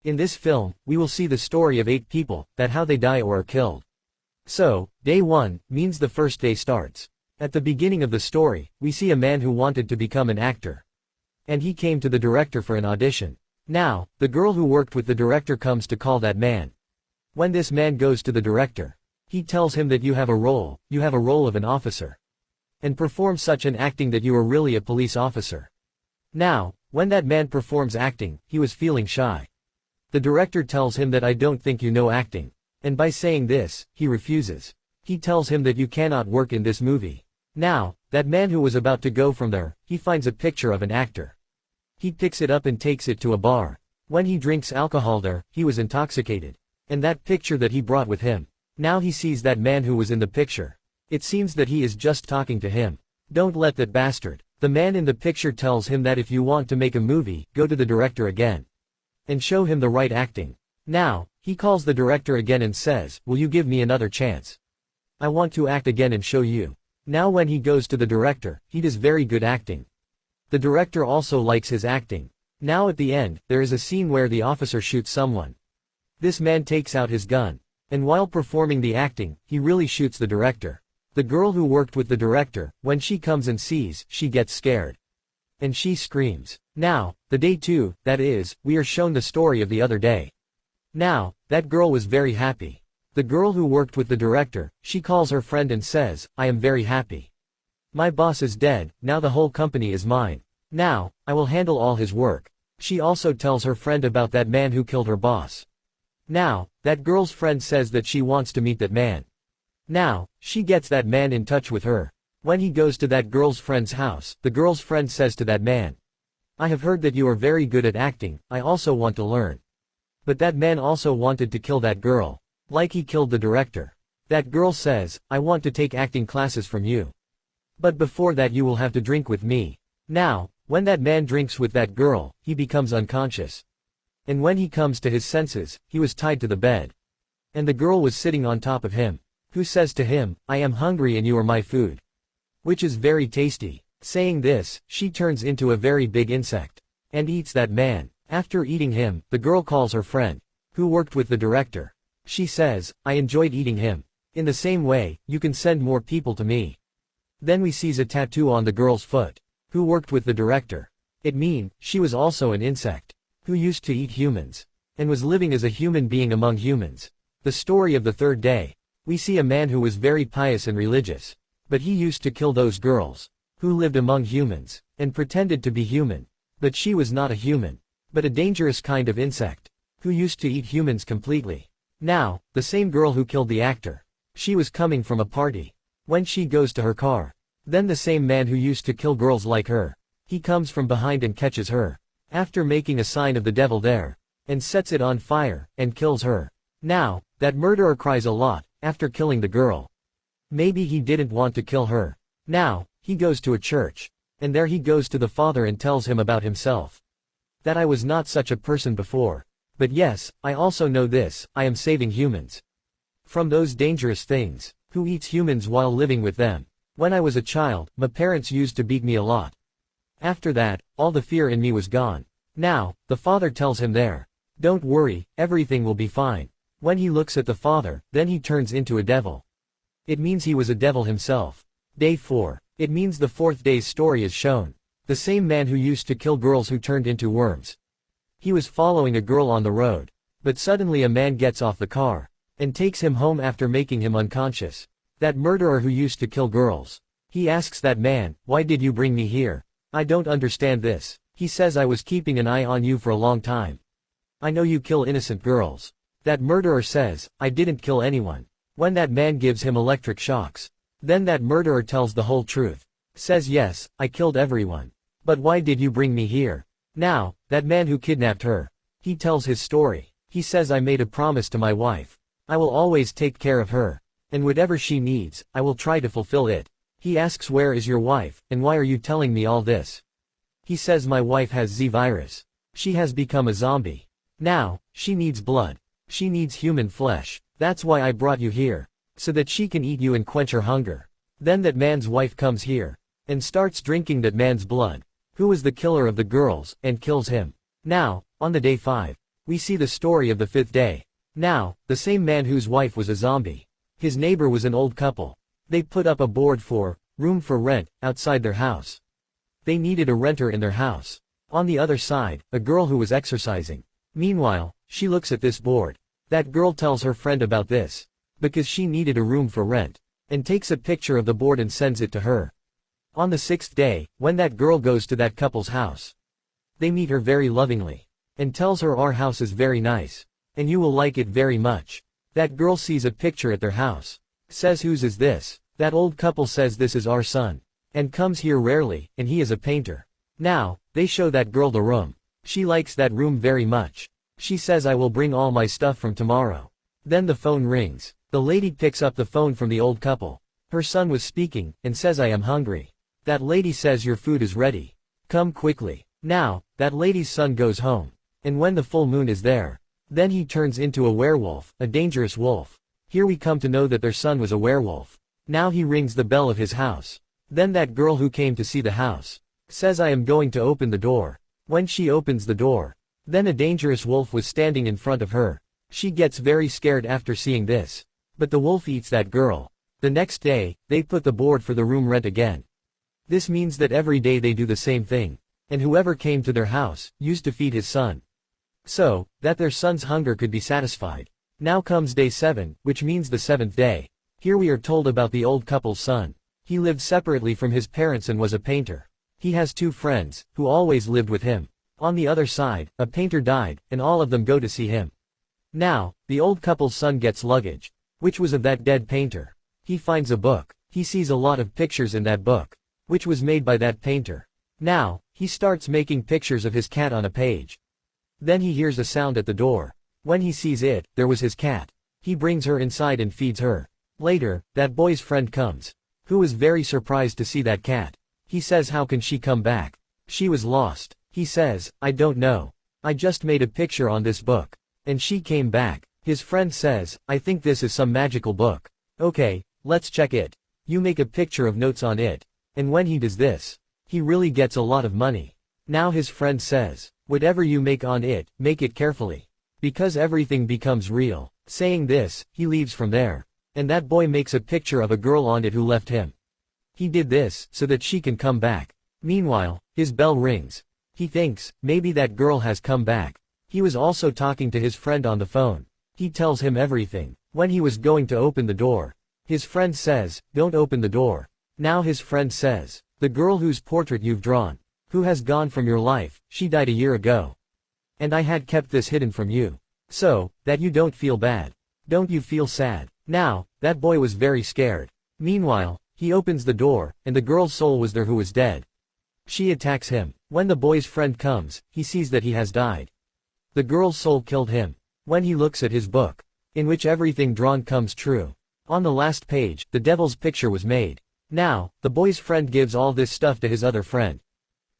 In this film, we will see the story of 8 people, that how they die or are killed. So, day 1, means the first day starts. At the beginning of the story, we see a man who wanted to become an actor. And he came to the director for an audition. Now, the girl who worked with the director comes to call that man. When this man goes to the director, he tells him that you have a role of an officer. And perform such an acting that you are really a police officer. Now, when that man performs acting, he was feeling shy. The director tells him that I don't think you know acting. And by saying this, he refuses. He tells him that you cannot work in this movie. Now, that man who was about to go from there, he finds a picture of an actor. He picks it up and takes it to a bar. When he drinks alcohol there, he was intoxicated. And that picture that he brought with him. Now he sees that man who was in the picture. It seems that he is just talking to him. Don't let that bastard. The man in the picture tells him that if you want to make a movie, go to the director again. And show him the right acting. Now, he calls the director again and says, will you give me another chance? I want to act again and show you. Now when he goes to the director, he does very good acting. The director also likes his acting. Now at the end, there is a scene where the officer shoots someone. This man takes out his gun. And while performing the acting, he really shoots the director. The girl who worked with the director, when she comes and sees, she gets scared. And she screams. Now, the day 2, that is, we are shown the story of the other day. Now, that girl was very happy. The girl who worked with the director, she calls her friend and says, I am very happy. My boss is dead, now the whole company is mine. Now, I will handle all his work. She also tells her friend about that man who killed her boss. Now, that girl's friend says that she wants to meet that man. Now, she gets that man in touch with her. When he goes to that girl's friend's house, the girl's friend says to that man, I have heard that you are very good at acting, I also want to learn. But that man also wanted to kill that girl. Like he killed the director. That girl says, I want to take acting classes from you. But before that you will have to drink with me. Now, when that man drinks with that girl, he becomes unconscious. And when he comes to his senses, he was tied to the bed. And the girl was sitting on top of him. Who says to him, I am hungry and you are my food. Which is very tasty. Saying this, she turns into a very big insect. And eats that man. After eating him, the girl calls her friend. Who worked with the director. She says, I enjoyed eating him. In the same way, you can send more people to me. Then we sees a tattoo on the girl's foot. Who worked with the director. It mean, she was also an insect. Who used to eat humans. And was living as a human being among humans. The story of the third day. We see a man who was very pious and religious. But he used to kill those girls. Who lived among humans. And pretended to be human. But she was not a human. But a dangerous kind of insect. Who used to eat humans completely. Now, the same girl who killed the actor. She was coming from a party. When she goes to her car. Then the same man who used to kill girls like her. He comes from behind and catches her. After making a sign of the devil there. And sets it on fire, and kills her. Now, that murderer cries a lot, after killing the girl. Maybe he didn't want to kill her. Now, he goes to a church. And there he goes to the father and tells him about himself. That I was not such a person before. But yes, I also know this, I am saving humans. From those dangerous things. Who eats humans while living with them. When I was a child, my parents used to beat me a lot. After that, all the fear in me was gone. Now, the father tells him there. Don't worry, everything will be fine. When he looks at the father, then he turns into a devil. It means he was a devil himself. Day 4. It means the fourth day's story is shown. The same man who used to kill girls who turned into worms. He was following a girl on the road. But suddenly a man gets off the car. And takes him home after making him unconscious. That murderer who used to kill girls. He asks that man, why did you bring me here? I don't understand this. He says I was keeping an eye on you for a long time. I know you kill innocent girls. That murderer says, I didn't kill anyone. When that man gives him electric shocks. Then that murderer tells the whole truth. Says yes, I killed everyone. But why did you bring me here? Now, that man who kidnapped her. He tells his story. He says I made a promise to my wife. I will always take care of her. And whatever she needs, I will try to fulfill it. He asks where is your wife, and why are you telling me all this? He says my wife has Z virus. She has become a zombie. Now, she needs blood. She needs human flesh. That's why I brought you here. So that she can eat you and quench her hunger. Then that man's wife comes here. And starts drinking that man's blood. Who is the killer of the girls, and kills him. Now, on the day 5. We see the story of the 5th day. Now, the same man whose wife was a zombie. His neighbor was an old couple. They put up a board for room for rent outside their house. They needed a renter in their house. On the other side, a girl who was exercising. Meanwhile, she looks at this board. That girl tells her friend about this, because she needed a room for rent, and takes a picture of the board and sends it to her. On the 6th day, when that girl goes to that couple's house, they meet her very lovingly, and tells her our house is very nice, and you will like it very much. That girl sees a picture at their house, says whose is this? That old couple says this is our son, and comes here rarely, and he is a painter. Now, they show that girl the room. She likes that room very much. She says I will bring all my stuff from tomorrow. Then the phone rings. The lady picks up the phone from the old couple. Her son was speaking, and says I am hungry. That lady says your food is ready. Come quickly. Now, that lady's son goes home. And when the full moon is there, then he turns into a werewolf, a dangerous wolf. Here we come to know that their son was a werewolf. Now he rings the bell of his house. Then that girl who came to see the house says I am going to open the door. When she opens the door, then a dangerous wolf was standing in front of her. She gets very scared after seeing this. But the wolf eats that girl. The next day, they put the board for the room rent again. This means that every day they do the same thing. And whoever came to their house used to feed his son, so that their son's hunger could be satisfied. Now comes day 7, which means the 7th day. Here we are told about the old couple's son. He lived separately from his parents and was a painter. He has 2 friends, who always lived with him. On the other side, a painter died, and all of them go to see him. Now, the old couple's son gets luggage, which was of that dead painter. He finds a book. He sees a lot of pictures in that book, which was made by that painter. Now, he starts making pictures of his cat on a page. Then he hears a sound at the door. When he sees it, there was his cat. He brings her inside and feeds her. Later, that boy's friend comes, who is very surprised to see that cat. He says how can she come back? She was lost. He says, I don't know. I just made a picture on this book. And she came back. His friend says, I think this is some magical book. Okay, let's check it. You make a picture of notes on it. And when he does this, he really gets a lot of money. Now his friend says, whatever you make on it, make it carefully, because everything becomes real. Saying this, he leaves from there. And that boy makes a picture of a girl on it who left him. He did this so that she can come back. Meanwhile, his bell rings. He thinks, maybe that girl has come back. He was also talking to his friend on the phone. He tells him everything. When he was going to open the door, his friend says, don't open the door. Now his friend says, the girl whose portrait you've drawn, who has gone from your life, she died a year ago. And I had kept this hidden from you, so that you don't feel bad. Don't you feel sad? Now, that boy was very scared. Meanwhile, he opens the door, and the girl's soul was there who was dead. She attacks him. When the boy's friend comes, he sees that he has died. The girl's soul killed him. When he looks at his book, in which everything drawn comes true, on the last page, the devil's picture was made. Now, the boy's friend gives all this stuff to his other friend.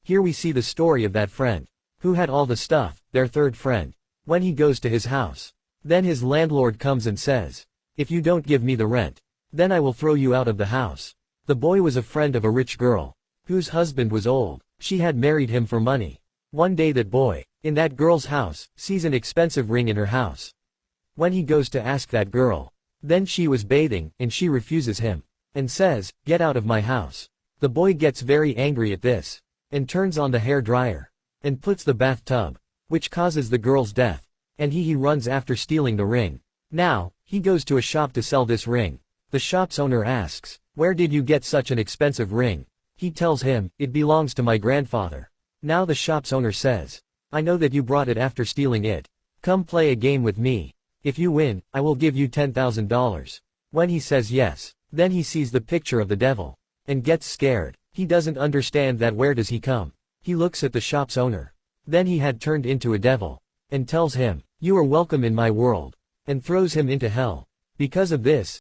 Here we see the story of that friend, who had all the stuff, their third friend. When he goes to his house, then his landlord comes and says, if you don't give me the rent, then I will throw you out of the house. The boy was a friend of a rich girl, whose husband was old. She had married him for money. One day that boy, in that girl's house, sees an expensive ring in her house. When he goes to ask that girl, then she was bathing, and she refuses him, and says, get out of my house. The boy gets very angry at this, and turns on the hair dryer, and puts the bathtub, which causes the girl's death, and he runs after stealing the ring. Now, he goes to a shop to sell this ring. The shop's owner asks, where did you get such an expensive ring? He tells him, it belongs to my grandfather. Now the shop's owner says, I know that you brought it after stealing it. Come play a game with me. If you win, I will give you $10,000. When he says yes, then he sees the picture of the devil, and gets scared. He doesn't understand that where does he come. He looks at the shop's owner. Then he had turned into a devil, and tells him, you are welcome in my world, and throws him into hell. Because of this,